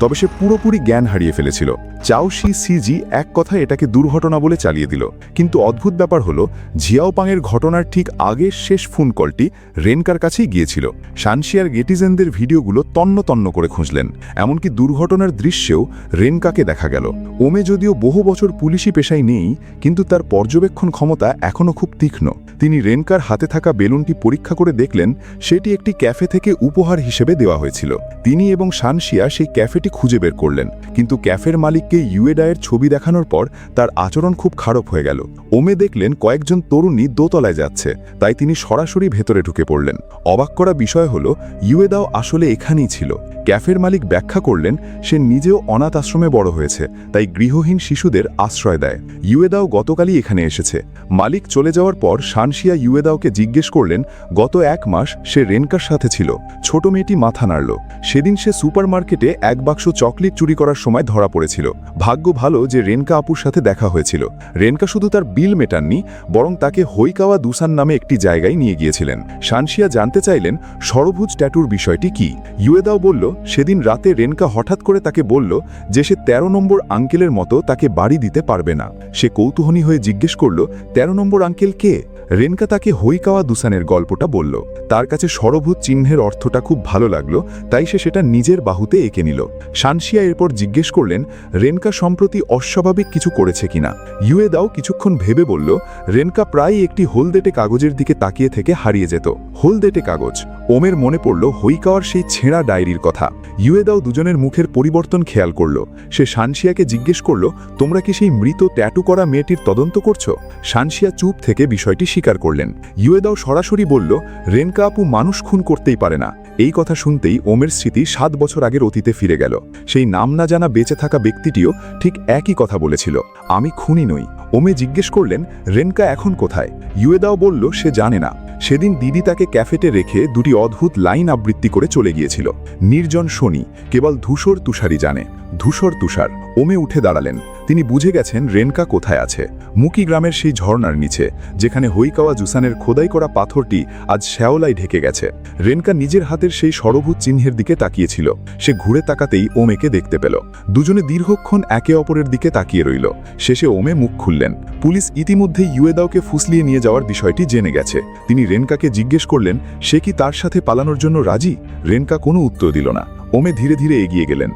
তবে সে পুরোপুরি জ্ঞান হারিয়ে ফেলেছিল। চাওশি সিজি এক কথায় এটাকে দুর্ঘটনা বলে চালিয়ে দিল। কিন্তু অদ্ভুত ব্যাপার হলো জিয়াওপাংয়ের ঘটনার ঠিক আগের শেষ ফোন কলটি রেনকার কাছেই গিয়েছিল। শানশিয়ার গেটিজেনদের ভিডিওগুলো তন্ন তন্ন করে খুঁজলেন, এমনকি দুর্ঘটনার দৃশ্যেও রেনকাকে দেখা গেল। ওমে যদিও বহু বছর পুলিশি পেশায় নেই, কিন্তু তার পর্যবেক্ষণ ক্ষমতা এখনও খুব তীক্ষ্ণ। তিনি রেনকার হাতে থাকা বেলুনটি পরীক্ষা করে দেখলেন সেটি একটি ক্যাফে থেকে উপহার হিসেবে দেওয়া হয়েছিল। তিনি এবং শানশিয়া সেই ক্যাফেটি খুঁজে বের করলেন, কিন্তু ক্যাফের মালিককে ইউয়েডায়ের ছবি দেখানোর পর তার আচরণ খুব খারাপ হয়ে গেল। ওমে দেখলেন কয়েকজন তরুণী দোতলায় যাচ্ছে, তাই তিনি সরাসরি ভেতরে ঢুকে পড়লেন। অবাক করা বিষয় হলো ইউয়েদাও আসলে এখানেই ছিল। ক্যাফের মালিক ব্যাখ্যা করলেন সে নিজেও অনাথ আশ্রমে বড় হয়েছে, তাই গৃহহীন শিশুদের আশ্রয় দেয়। ইউয়েদাও গতকালই এখানে এসেছে। মালিক চলে যাওয়ার পর শানশিয়া ইউয়েদাওকে জিজ্ঞেস করলেন গত 1 মাস সে রেনকার সাথে ছিল। ছোট মেয়েটি মাথা নাড়ল। সেদিন সে সুপারমার্কেটে 1 বাক্স চকলেট চুরি করার সময় ধরা পড়েছিল। ভাগ্য ভালো যে রেনকা আপুর সাথে দেখা হয়েছিল। রেনকা শুধু তার বিল মেটাননি, বরং তাকে হৈকাওয়া দুসান নামে একটি জায়গায় নিয়ে গিয়েছিলেন। শানশিয়া জানতে চাইলেন ষড়ভুজ ট্যাটুর বিষয়টি কি। ইউয়েদাও বলল সেদিন রাতে রেনকা হঠাৎ করে তাকে বলল যে সে 13 নম্বর আঙ্কেলের মতো তাকে বাড়ি দিতে পারবে না। সে কৌতূহলী হয়ে জিজ্ঞেস করল 13 নম্বর আঙ্কেল কে? রেনকা তাকে হৈকাওয়া দুসানের গল্পটা বলল। তার কাছে ষড়ভুজ চিহ্নের অর্থটা খুব ভালো লাগলো, তাই সে সেটা নিজের বাহুতে এঁকে নিল। শানশিয়া এরপর জিজ্ঞেস করলেন রেনকা সম্প্রতি অস্বাভাবিক কিছু করেছে কিনা। ইউয়েদাও কিছুক্ষণ ভেবে বলল রেনকা প্রায়ই একটি হলদেটে কাগজের দিকে তাকিয়ে থেকে হারিয়ে যেত। হলদেটে কাগজ। ওমের মনে পড়ল হৈকাওয়ার সেই ছেঁড়া ডায়েরির কথা। ইউয়েদাও দুজনের মুখের পরিবর্তন খেয়াল করল। সে শানশিয়াকে জিজ্ঞেস করল তোমরা কি সেই মৃত ট্যাটু করা মেয়েটির তদন্ত করছো? শানশিয়া চুপ থেকে বিষয়টি স্বীকার করলেন। ইউয়েদাও সরাসরি বলল রেনকা আপু মানুষ খুন করতেই পারে না। এই কথা শুনতেই ওমের স্মৃতি 7 বছর আগের অতীতে ফিরে গেল। সেই নাম না জানা বেঁচে থাকা ব্যক্তিটিও ঠিক একই কথা বলেছিল, আমি খুনি নই। ওমে জিজ্ঞেস করলেন রেনকা এখন কোথায়? ইউয়েদাও বলল সে জানে না। সেদিন দিদি তাকে ক্যাফেটে রেখে দুটি অদ্ভুত লাইন আবৃত্তি করে চলে গিয়েছিল। নির্জন শনি, কেবল ধূসর তুষারই জানে। ধূসর তুষার। ওমে উঠে দাঁড়ালেন। তিনি বুঝে গেছেন রেনকা কোথায় আছে। মুকি গ্রামের সেই ঝর্ণার নিচে, যেখানে হৈকাওয়া জুসানের খোদাই করা পাথরটি আজ শ্যাওলায় ঢেকে গেছে। রেনকা নিজের হাতের সেই ষড়ভুজ চিহ্নের দিকে তাকিয়েছিল। সে ঘুরে তাকাতেই ওমেকে দেখতে পেল। দুজনে দীর্ঘক্ষণ একে অপরের দিকে তাকিয়ে রইল। শেষে ওমে মুখ খুললেন। পুলিশ ইতিমধ্যে ইউয়েদাওকে ফুসলিয়ে নিয়ে যাওয়ার বিষয়টি জেনে গেছে। তিনি রেনকাকে জিজ্ঞেস করলেন সে কি তার সাথে পালানোর জন্য রাজি। রেনকা কোনো উত্তর দিল না। ওমে ধীরে ধীরে এগিয়ে গেলেন।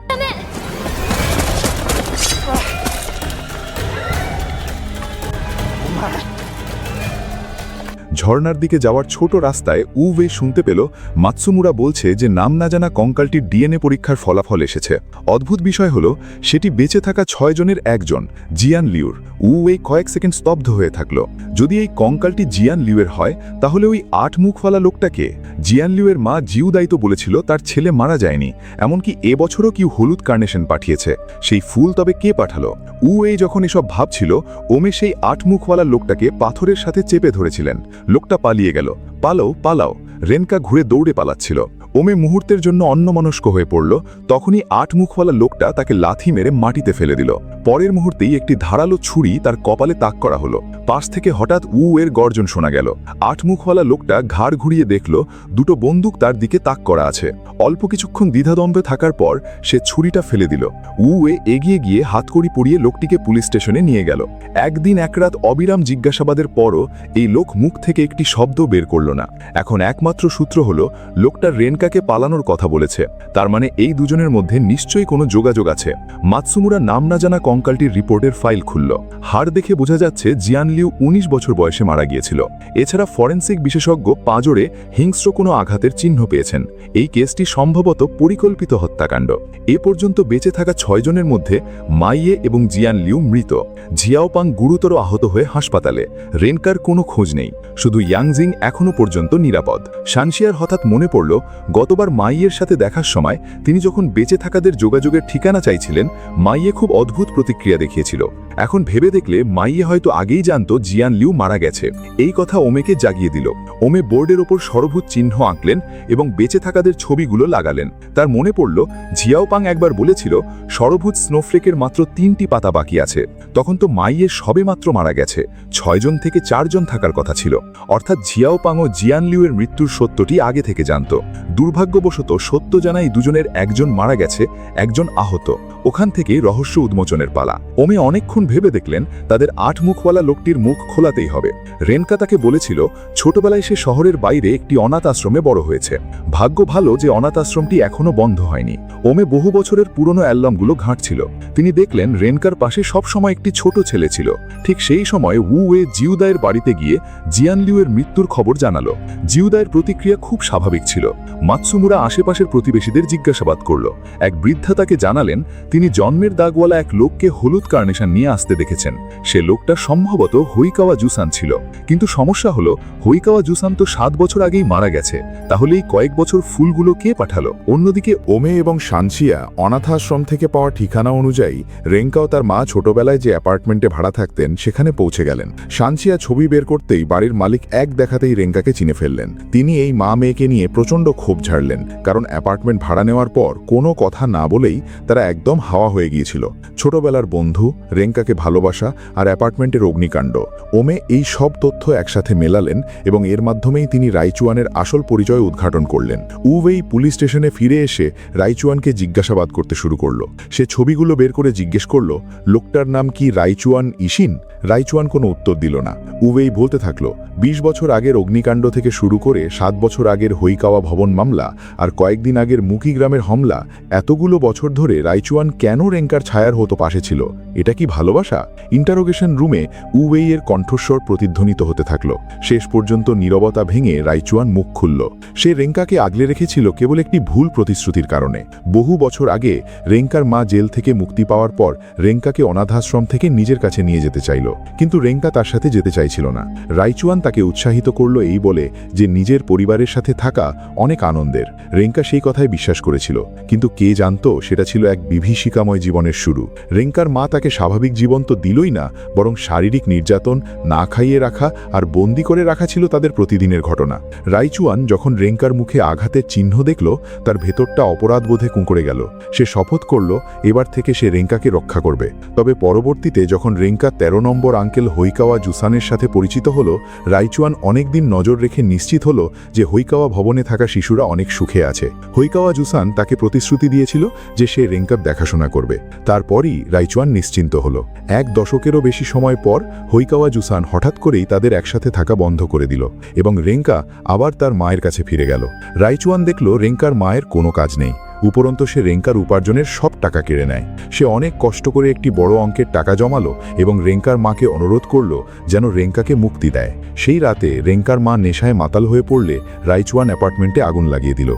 ঝর্ণার দিকে যাওয়ার ছোট রাস্তায় উওয়ে শুনতে পেল মাতসুমুরা বলছে যে নাম না জানা কঙ্কালটির ডিএনএ পরীক্ষার ফলাফল এসেছে। অদ্ভুত বিষয় হলো সেটি বেঁচে থাকা 6 জনের একজন, জিয়ান লিউর। উওয়ে কয়েক সেকেন্ড স্তব্ধ হয়ে থাকল। যদি এই কঙ্কালটি জিয়ান লিউয়ের হয় তাহলে ওই 8 মুখওয়ালা লোকটাকে? জিয়ান লিউয়ের মা জিউদাই তো বলেছিল তার ছেলে মারা যায়নি। এমনকি এবছরও কেউ হলুদ কার্নেশন পাঠিয়েছে। সেই ফুল তবে কে পাঠালো? উওয়ে যখন এসব ভাবছিল ওমে সেই 8 মুখওয়ালা লোকটাকে পাথরের সাথে চেপে ধরেছিলেন। লোকটা পালিয়ে গেল। পালাও পালাও। রেনকা ঘুরে দৌড়ে পালাচ্ছিল। ওমে মুহূর্তের জন্য অন্যমনস্ক হয়ে পড়ল। তখনই 8 মুখওয়ালা লোকটা তাকে লাথি মেরে মাটিতে ফেলে দিল। পরের মুহূর্তেই একটি ধারালো ছুরি তার কপালে তাক করা হলো। পাশ থেকে হঠাৎ উয়ের গর্জন শোনা গেল। 8 মুখওয়ালা লোকটা ঘাড় ঘুরিয়ে দেখল দুটো বন্দুক তার দিকে তাক করা আছে। অল্প কিছুক্ষণ দ্বিধাদ্বন্দ্বে থাকার পর সে ছুরিটা ফেলে দিল। উয়ে এগিয়ে গিয়ে হাতকড়ি পরিয়ে লোকটিকে পুলিশ স্টেশনে নিয়ে গেল। একদিন এক রাত অবিরাম জিজ্ঞাসাবাদের পরও এই লোক মুখ থেকে একটি শব্দ বের করল না। এখন একমাত্র সূত্র হলো লোকটা রেনকাকে পালানোর কথা বলেছে। তার মানে এই দুজনের মধ্যে নিশ্চয়ই কোনো যোগাযোগ আছে। মাতসুমুরা নাম না জানা কঙ্কালটির রিপোর্টের ফাইল খুলল। হাড় দেখে বোঝা যাচ্ছে জিয়ান লিউ 19 বছর বয়সে মারা গিয়েছিল। এছাড়া ফরেন্সিক বিশেষজ্ঞ পাঁজরে হিংস্র কোনো আঘাতের চিহ্ন পেয়েছেন। এই কেসটি সম্ভবত পরিকল্পিত হত্যাকাণ্ড। এ পর্যন্ত বেঁচে থাকা 6 জনের মধ্যে মাইয়ে এবং জিয়ান লিউ মৃত। জিয়াওপাং গুরুতর আহত হয়ে হাসপাতালে। রেনকার কোনো খোঁজ নেই। শুধু ইয়াংজিং এখনো পর্যন্ত নিরাপদ। শানশিয়ার হঠাৎ মনে পড়ল গতবার মাইয়ের সাথে দেখার সময় তিনি যখন বেঁচে থাকাদের যোগাযোগের ঠিকানা চাইছিলেন, মাইয়ে খুব অদ্ভুত প্রতিক্রিয়া দেখিয়েছিল। এখন ভেবে দেখলে মাইয়ে হয়তো আগেই জানতো জিয়ান লিউ মারা গেছে। এই কথা ওমেকে জাগিয়ে দিল। ওমে বোর্ডের ওপর ষড়ভুজ চিহ্ন আঁকলেন এবং বেঁচে থাকাদের ছবিগুলো লাগালেন। তার মনে পড়ল জিয়াওপাং একবার বলেছিল ষড়ভুজ স্নোফ্লেকের মাত্র 3টি পাতা বাকি আছে। তখন তো মাইয়ে সবে মাত্র মারা গেছে, 6 জন থেকে 4 জন থাকার কথা ছিল। অর্থাৎ জিয়াওপাং ও জিয়ান লিউয়ের মৃত্যুর সত্যটি আগে থেকে জানত। দুর্ভাগ্যবশত সত্য জানাই দুজনের একজন মারা গেছে, একজন আহত। ওখান থেকেই রহস্য উন্মোচনের পালা। ওমে অনেকক্ষণ ভেবে দেখলেন তাদের 8 মুখওয়ালা লোকটির মুখ খোলাতেই হবে। রেনকা তাকে বলেছিল ছোটবেলায় সে শহরের বাইরে একটি অনাথ আশ্রমে বড় হয়েছে। ভাগ্য ভালো যে অনাথ আশ্রমটি এখনো বন্ধ হয়নি। ওমে বহু বছরের পুরনো অ্যালবামগুলো ঘাঁটছিল। তিনি দেখলেন রেনকার পাশে সবসময় একটি ছোট ছেলে ছিল। ঠিক সেই সময় উয়ে জিউদায়ের বাড়িতে গিয়ে জিয়ান লিউয়ের মৃত্যুর খবর জানালো। জিউদায়ের প্রতিক্রিয়া খুব স্বাভাবিক ছিল। মাতসুমুরা আশেপাশের প্রতিবেশীদের জিজ্ঞাসাবাদ করল। এক বৃদ্ধা তাকে জানালেন তিনি জন্মের দাগওয়ালা এক লোককে হলুদ কার্নেশন নিয়ে আসতে দেখেছেন। সে লোকটা সম্ভবত হুইকাওয়া জুসান ছিল। কিন্তু সমস্যা হলো হুইকাওয়া জুসান তো 7 বছর আগেই মারা গেছে। তাহলে এই কয়েক বছর ফুলগুলো কে পাঠালো? অন্যদিকে ওমে এবং শানসিয়া অনাথাশ্রম থেকে পাওয়া ঠিকানা অনুযায়ী রেঙ্কাও তার মা ছোটবেলায় যে অ্যাপার্টমেন্টে ভাড়া থাকতেন সেখানে পৌঁছে গেলেন। শানসিয়া ছবি বের করতেই বাড়ির মালিক এক দেখাতেই রেঙ্কাকে চিনে ফেললেন। তিনি এই মা মেয়েকে নিয়ে প্রচণ্ড ক্ষোভ ঝাড়লেন, কারণ অ্যাপার্টমেন্ট ভাড়া নেওয়ার পর কোনো কথা না বলেই তারা একদম হাওয়া হয়ে গিয়েছিল। ছোটবেলার বন্ধু, রেঙ্কাকে ভালোবাসা আর অ্যাপার্টমেন্টের অগ্নিকাণ্ড। ওমে এই সব তথ্য একসাথে মেলালেন এবং এর মাধ্যমেই তিনি রাইচুয়ানের আসল পরিচয় উদ্ঘাটন করলেন। উওয়েই পুলিশ স্টেশনে ফিরে এসে রাইচুয়ানকে জিজ্ঞাসাবাদ করতে শুরু করলো। সে ছবিগুলো বের করে জিজ্ঞেস করলো লোকটার নাম কি রাইচুয়ান ইশিন? রাইচুয়ান কোনো উত্তর দিল না। উওয়েই বলতে থাকলো 20 বছর আগের অগ্নিকাণ্ড থেকে শুরু করে 7 বছর আগের হুইকাওয়া ভবন মামলা আর কয়েকদিন আগের মুকি গ্রামের হামলা, এতগুলো বছর ধরে রাইচুয়ান কেন রেঙ্কার ছায়ার হতো পাশে ছিল? এটা কি ভালোবাসা? ইন্টারোগেশন রুমে উওয়েইয়ের কণ্ঠস্বর প্রতিধ্বনিত হতে থাকলো। শেষ পর্যন্ত নীরবতা ভেঙে রাইচুয়ান মুখ খুলল। সে রেঙ্কাকে আগলে রেখেছিল কেবল একটি ভুল প্রতিশ্রুতির কারণে। বহু বছর আগে রেঙ্কার মা জেল থেকে মুক্তি পাওয়ার পর রেঙ্কাকে অনাথাশ্রম থেকে নিজের কাছে নিয়ে যেতে চাইল, কিন্তু রেঙ্কা তার সাথে যেতে চাইছিল না। রাইচুয়ান তাকে উৎসাহিত করল এই বলে যে নিজের পরিবারের সাথে থাকা অনেক আনন্দের। রেঙ্কা সেই কথায় বিশ্বাস করেছিল, কিন্তু কে জানত সেটা ছিল এক বিভীষিকাময় জীবনের শুরু। রেঙ্কার মা তাকে স্বাভাবিক জীবন তো দিলই না, বরং শারীরিক নির্যাতন, না খাইয়ে রাখা আর বন্দি করে রাখা ছিল তাদের প্রতিদিনের ঘটনা। রাইচুয়ান যখন রেঙ্কার মুখে আঘাতের চিহ্ন দেখল, তার ভেতরটা অপরাধবোধে কুঁকড়ে গেল। সে শপথ করল এবার থেকে সে রেঙ্কাকে রক্ষা করবে। তবে পরবর্তীতে যখন রেঙ্কা 13 নম্বর আঙ্কেল হুইকাওয়া জুসানের সাথে পরিচিত হল, রাইচুয়ান অনেকদিন নজর রেখে নিশ্চিত হল যে হুইকাওয়া ভবনে থাকা শিশুরা অনেক সুখে আছে। হুইকাওয়া জুসান তাকে প্রতিশ্রুতি দিয়েছিল যে সে রেঙ্কার দেখাশোনা করবে। তারপরই রাইচুয়ান নিশ্চিন্ত হল। 1 দশকেরও বেশি সময় পর হুইকাওয়া জুসান হঠাৎ করেই তাদের একসাথে থাকা বন্ধ করে দিল এবং রেঙ্কা আবার তার মায়ের কাছে ফিরে গেল। রাইচুয়ান দেখল রেঙ্কার মায়ের কোনো কাজ নেই, উপরন্তু সে রেঙ্কার উপার্জনের সব টাকা কেড়ে নেয়। সে অনেক কষ্ট করে একটি বড় অঙ্কের টাকা জমালো এবং রেঙ্কার মাকে অনুরোধ করল যেন রেঙ্কাকে মুক্তি দেয়। সেই রাতে রেঙ্কার মা নেশায় মাতাল হয়ে পড়লে রাইচুয়ান অ্যাপার্টমেন্টে আগুন লাগিয়ে দিল।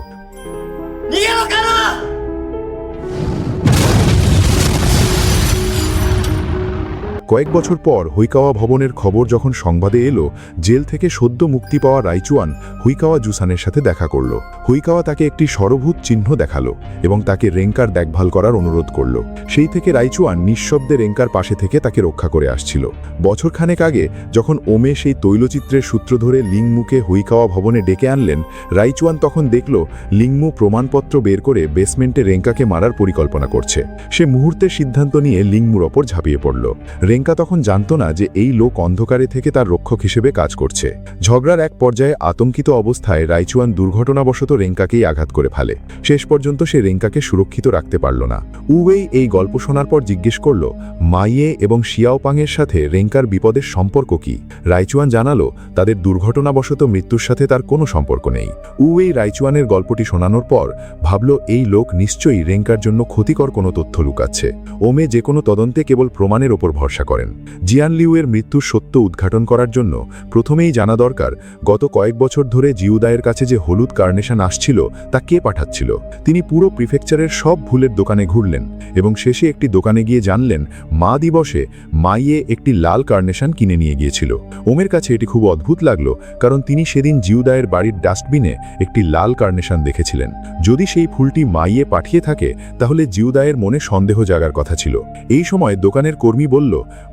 কয়েক বছর পর হুইকাওয়া ভবনের খবর যখন সংবাদে এলো, জেল থেকে সদ্য মুক্তি পাওয়া রাইচুয়ান হুইকাওয়া জুসানের সাথে দেখা করল। হুইকাওয়া তাকে একটি ষড়ভুজ চিহ্ন দেখালো এবং তাকে রেঙ্কার দেখভাল করার অনুরোধ করল। সেই থেকে রাইচুয়ান নিঃশব্দে রেঙ্কার পাশে থেকে তাকে রক্ষা করে আসছিল। বছরখানেক আগে যখন ওমে সেই তৈলচিত্রের সূত্র ধরে লিংমুকে হুইকাওয়া ভবনে ডেকে আনলেন, রাইচুয়ান তখন দেখল লিংমু প্রমাণপত্র বের করে বেসমেন্টে রেঙ্কাকে মারার পরিকল্পনা করছে। সে মুহূর্তের সিদ্ধান্ত নিয়ে লিংমুর ওপর ঝাঁপিয়ে পড়ল। রেঙ্কা তখন জানত না যে এই লোক অন্ধকারে থেকে তার রক্ষক হিসেবে কাজ করছে। ঝগড়ার এক পর্যায়ে আতঙ্কিত অবস্থায় রাইচুয়ান দুর্ঘটনাবশত রেঙ্কাকেই আঘাত করে ফেলে। শেষ পর্যন্ত সে রেঙ্কাকে সুরক্ষিত রাখতে পারল না। উওয়েই এই গল্প শোনার পর জিজ্ঞেস করল মাইয়ে এবং শিয়াওপাংয়ের সাথে রেঙ্কার বিপদের সম্পর্ক কি। রাইচুয়ান জানালো তাদের দুর্ঘটনাবশত মৃত্যুর সাথে তার কোনো সম্পর্ক নেই। উওয়েই রাইচুয়ানের গল্পটি শোনানোর পর ভাবল এই লোক নিশ্চয়ই রেঙ্কার জন্য ক্ষতিকর কোনো তথ্য লুকাচ্ছে। ওমে যে কোনো তদন্তে কেবল প্রমাণের ওপর ভরসা জিজ্ঞাসা করেন। জিয়ান লিউয়ের মৃত্যুর সত্য উদ্ঘাটন করার জন্য প্রথমেই জানা দরকার গত কয়েক বছর ধরে জিউদায়ের কাছে যে হলুদ কার্নেশন আসছিল তা কে পাঠাচ্ছিল। তিনি পুরো প্রিফেকচারের সব ফুলের দোকানে ঘুরলেন এবং শেষে একটি দোকানে গিয়ে জানলেন মা দিবসে মাইয়ে একটি লাল কার্নেশন কিনে নিয়ে গিয়েছিল। ওমের কাছে এটি খুব অদ্ভুত লাগলো, কারণ তিনি সেদিন জিউদায়ের বাড়ির ডাস্টবিনে একটি লাল কার্নেশন দেখেছিলেন। যদি সেই ফুলটি মাইয়ে পাঠিয়ে থাকে তাহলে জিউদায়ের মনে সন্দেহ জাগার কথা ছিল। এই সময় দোকানের কর্মী বলল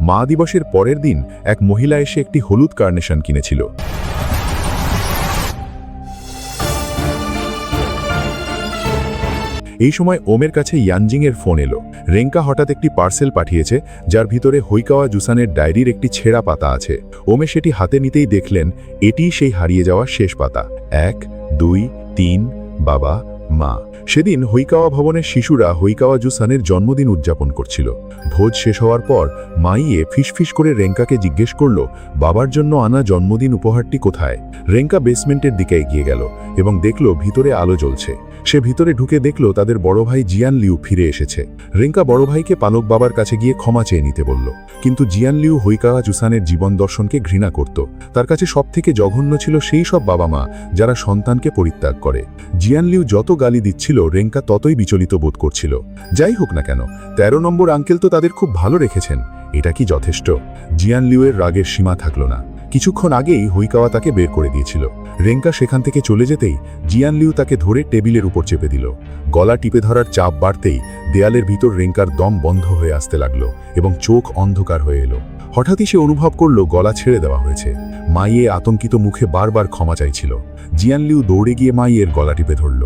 মা দিবসের পরের দিন এক মহিলা এসে একটি হলুদ কার্নেশন কিনেছিল। এই সময় ওমের কাছে ইয়ানজিংয়ের ফোন এলো। রেঙ্কা হঠাৎ একটি পার্সেল পাঠিয়েছে যার ভিতরে হৈকাওয়া জুসানের ডায়েরির একটি ছেঁড়া পাতা আছে। ওমে সেটি হাতে নিতেই দেখলেন এটিই সেই হারিয়ে যাওয়া শেষ পাতা। 1, 2, 3 বাবা মা। সেদিন হৈকাওয়া ভবনের শিশুরা হৈকাওয়া জুসানের জন্মদিন উদযাপন করছিল। ভোজ শেষ হওয়ার পর মাইয়ে ফিসফিস করে রেঙ্কাকে জিজ্ঞেস করল বাবার জন্য আনা জন্মদিন উপহারটি কোথায়। রেঙ্কা বেসমেন্টের দিকে এগিয়ে গেল এবং দেখল ভিতরে আলো জ্বলছে। সে ভিতরে ঢুকে দেখল তাদের বড় ভাই জিয়ান লিউ ফিরে এসেছে। রেঙ্কা বড় ভাইকে পালক বাবার কাছে গিয়ে ক্ষমা চেয়ে নিতে বলল, কিন্তু জিয়ান লিউ হৈকাওয়া জুসানের জীবন দর্শনকে ঘৃণা করত। তার কাছে সবথেকে জঘন্য ছিল সেই সব বাবা মা যারা সন্তানকে পরিত্যাগ করে। জিয়ান লিউ যত গালি দিচ্ছিল রেঙ্কা ততই বিচলিত বোধ করছিল। যাই হোক না কেন, 13 নম্বর আঙ্কেল তো তাদের খুব ভালো রেখেছেন, এটা কি যথেষ্ট? জিয়ান লিউয়ের রাগের সীমা থাকল না। কিছুক্ষণ আগেই হৈকাওয়া তাকে বের করে দিয়েছিল। রেঙ্কা সেখান থেকে চলে যেতেই জিয়ান লিউ তাকে ধরে টেবিলের উপর চেপে দিল। গলা টিপে ধরার চাপ বাড়তেই দেয়ালের ভিতর রেঙ্কার দম বন্ধ হয়ে আসতে লাগলো এবং চোখ অন্ধকার হয়ে এলো। হঠাৎই সে অনুভব করল গলা ছেড়ে দেওয়া হয়েছে। মাইয়ে আতঙ্কিত মুখে বারবার ক্ষমা চাইছিল। জিয়ান লিউ দৌড়ে গিয়ে মাইয়ের গলা টিপে ধরল।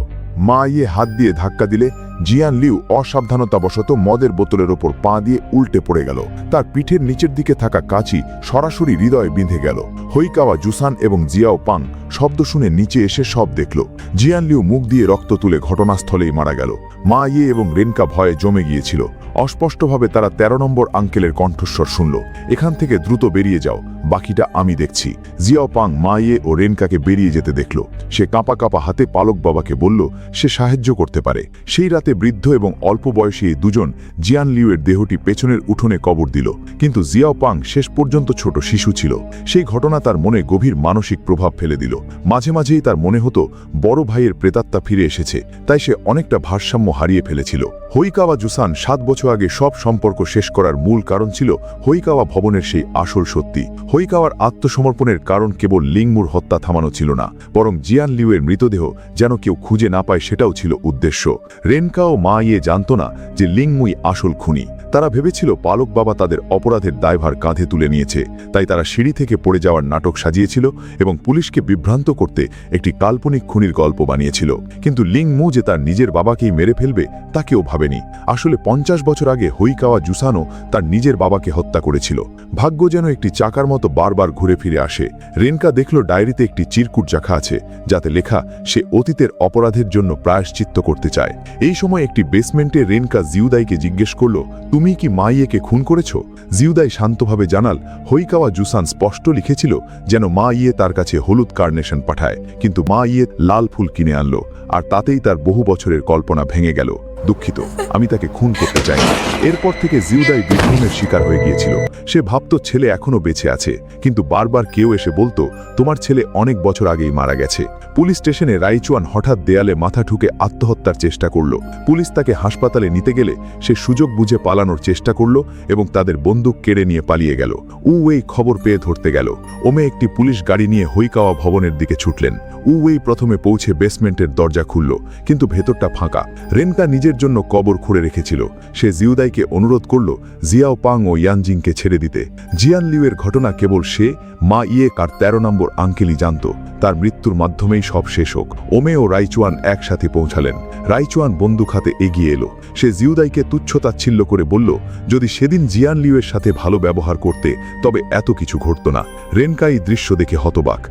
মাইয়ে হাত দিয়ে ধাক্কা দিলে জিয়ান লিউ অসাবধানতাবশত মদের বোতলের ওপর পা দিয়ে উল্টে পড়ে গেল। তার পিঠের নিচের দিকে থাকা কাঁচি সরাসরি হৃদয়ে বিঁধে গেল। হৈকাওয়া জুসান এবং জিয়াও পাং শব্দ শুনে নিচে এসে সব দেখল। জিয়ান লিউ মুখ দিয়ে রক্ত তুলে ঘটনাস্থলেই মারা গেল। মাইয়ে এবং রেনকা ভয়ে জমে গিয়েছিল। অস্পষ্টভাবে তারা 13 নম্বর আঙ্কেলের কণ্ঠস্বর শুনল, এখান থেকে দ্রুত বেরিয়ে যাও, বাকিটা আমি দেখছি। জিয়াও পাং মাইয়ে ও রেনকাকে বেরিয়ে যেতে দেখল। সে কাঁপা কাঁপা হাতে পালক বাবাকে বলল সে সাহায্য করতে পারে। সেই রাতে বৃদ্ধ এবং অল্প বয়সী এই দুজন জিয়ান লিউয়ের দেহটি পেছনের উঠোনে কবর দিল। কিন্তু জিয়াও পাং শেষ পর্যন্ত ছোট শিশু ছিল। সেই ঘটনা তার মনে গভীর মানসিক প্রভাব ফেলে দিল। মাঝে মাঝেই তার মনে হতো বড় ভাইয়ের প্রেতাত্মা ফিরে এসেছে, তাই সে অনেকটা ভারসাম্য হারিয়ে ফেলেছিল। হৈকাওয়া জুসান 7 বছর আগে সব সম্পর্ক শেষ করার মূল কারণ ছিল হৈকাওয়া ভবনের সেই আসল সত্যি। হৈকাওয়ার আত্মসমর্পণের কারণ কেবল লিংমুর হত্যা থামানো ছিল না, বরং জিয়ান লিউয়ের মৃতদেহ যেন কেউ খুঁজে না পায় সেটাও ছিল উদ্দেশ্য। রেনকা ও মাইয়ে জানত না যে লিংমুই আসল খুনি। তারা ভেবেছিল পালক বাবা তাদের অপরাধের দায়ভার কাঁধে তুলে নিয়েছে, তাই তারা সিঁড়ি থেকে পড়ে যাওয়ার নাটক সাজিয়েছিল এবং পুলিশকে বিভ্রান্ত করতে একটি কাল্পনিক খুনির গল্প বানিয়েছিল। কিন্তু লিংমু যে তার নিজের বাবাকেই মেরে ফেলবে তা কেউ ভাবেনি। আসলে 50 বছর আগে হৈকাওয়া জুসানো তার নিজের বাবাকে হত্যা করেছিল। ভাগ্য যেন একটি চাকার মতো বারবার ঘুরে ফিরে আসে। রেনকা দেখল ডায়েরিতে একটি চিরকুট রাখা আছে, যাতে লেখা সে অতীতের অপরাধের জন্য প্রায়শ্চিত্ত করতে চায়। এই সময় একটি বেসমেন্টে রেনকা জিউদাইকে জিজ্ঞেস করল, তুমি কি মাইয়েকে খুন করেছ? জিউদাই শান্তভাবে জানাল, হৈকাওয়া জুসান স্পষ্ট লিখেছিল যেন মাইয়ে তার কাছে হলুদ কার্নেশন পাঠায়, কিন্তু মাইয়ে লাল ফুল কিনে আনলো, আর তাতেই তার বহু বছরের কল্পনা ভেঙে গেল। দুঃখিত, আমি তাকে খুন করতে চাই না। এরপর থেকে জিউদাই বিভ্রমের শিকার হয়ে গিয়েছিল। সে ভাবত ছেলে এখনো বেঁচে আছে, কিন্তু বারবার কেউ এসে বলতো তোমার ছেলে অনেক বছর আগেই মারা গেছে। পুলিশ স্টেশনে রাইচুয়ান হঠাৎ দেয়ালে মাথা ঠুকে আত্মহত্যার চেষ্টা করল। পুলিশ তাকে হাসপাতালে নিতে গেলে সে সুযোগ বুঝে পালানোর চেষ্টা করল এবং তাদের বন্দুক কেড়ে নিয়ে পালিয়ে গেল। উওয়েই খবর পেয়ে ধরতে গেল। ওমে একটি পুলিশ গাড়ি নিয়ে হৈকাওয়া ভবনের দিকে ছুটলেন। উওয়েই প্রথমে পৌঁছে বেসমেন্টের দরজা খুলল, কিন্তু ভেতরটা ফাঁকা। রেনকা নিজের জন্য কবর খুঁড়ে রেখেছিল। সে জিউদাইকে অনুরোধ করল জিয়াও পাং ও ইয়ানজিংকে ছেড়ে দিতে। জিয়ান লিউয়ের ঘটনা কেবল সে, মা ইয়ে কার 13 নম্বর আঙ্কেলই জানত। তার মৃত্যুর মাধ্যমেই সব শেষ হোক। ওমে ও রাইচুয়ান একসাথে পৌঁছালেন। রাইচুয়ান বন্দুক হাতে এগিয়ে এলো। সে জিউদাইকে তুচ্ছতাচ্ছিল্য করে বলল, যদি সেদিন জিয়ান লিউয়ের সাথে ভালো ব্যবহার করতে তবে এত কিছু ঘটত না। রেনকা এই দৃশ্য দেখে হতবাক।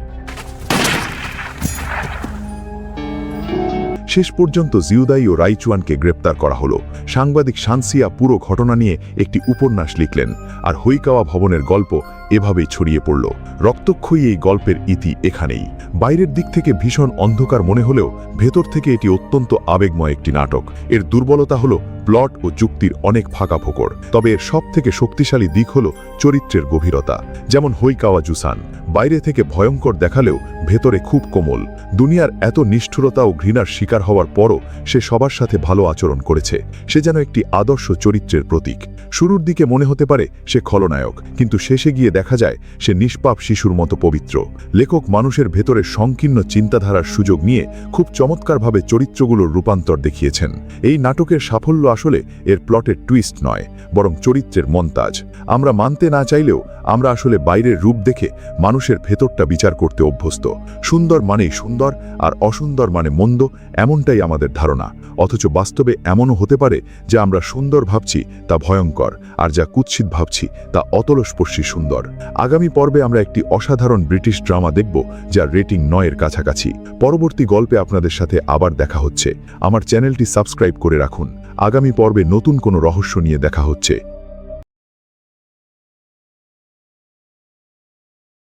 শেষ পর্যন্ত জিউদাই ও রাইচুয়ানকে গ্রেপ্তার করা হলো। সাংবাদিক শানসিয়া পুরো ঘটনা নিয়ে একটি উপন্যাস লিখলেন, আর হৈকাওয়া ভবনের গল্প এভাবেই ছড়িয়ে পড়ল। রক্তক্ষয়ী এই গল্পের ইতি এখানেই। বাইরের দিক থেকে ভীষণ অন্ধকার মনে হলেও ভেতর থেকে এটি অত্যন্ত আবেগময় একটি নাটক। এর দুর্বলতা হলো প্লট ও যুক্তির অনেক ফাঁকা ফোকর, তবে এর সব থেকে শক্তিশালী দিক হলো চরিত্রের গভীরতা। যেমন হৈকাওয়া জুসান, বাইরে থেকে ভয়ঙ্কর দেখালেও ভেতরে খুব কোমল। দুনিয়ার এত নিষ্ঠুরতা ও ঘৃণার শিকার হওয়ার পরও সে সবার সাথে ভালো আচরণ করেছে। সে যেন একটি আদর্শ চরিত্রের প্রতীক। শুরুর দিকে মনে হতে পারে সে খলনায়ক, কিন্তু শেষে গিয়ে দেখা যায় সে নিষ্পাপ শিশুর মতো পবিত্র। লেখক মানুষের ভেতরে সংকীর্ণ চিন্তাধারার সুযোগ নিয়ে খুব চমৎকারভাবে চরিত্রগুলোর রূপান্তর দেখিয়েছেন। এই নাটকের সাফল্য আসলে এর প্লটের টুইস্ট নয়, বরং চরিত্রের মন্তাজ। আমরা মানতে না চাইলেও আমরা আসলে বাইরের রূপ দেখে মানুষের ভেতরটা বিচার করতে অভ্যস্ত। সুন্দর মানেই সুন্দর, আর অসুন্দর মানে মন্দ, এমনটাই আমাদের ধারণা। অথচ বাস্তবে এমনও হতে পারে যে আমরা সুন্দর ভাবছি তা ভয়ঙ্কর, আর যা কুৎসিত ভাবছি তা অতলস্পর্শী সুন্দর। আগামী পর্বে আমরা একটি অসাধারণ ব্রিটিশ ড্রামা দেখব যার রেটিং 9-এর কাছাকাছি। পরবর্তী গল্পে আপনাদের সাথে আবার দেখা হচ্ছে। আমার চ্যানেলটি সাবস্ক্রাইব করে রাখুন। আগামী পর্বে নতুন কোনো রহস্য নিয়ে দেখা হচ্ছে।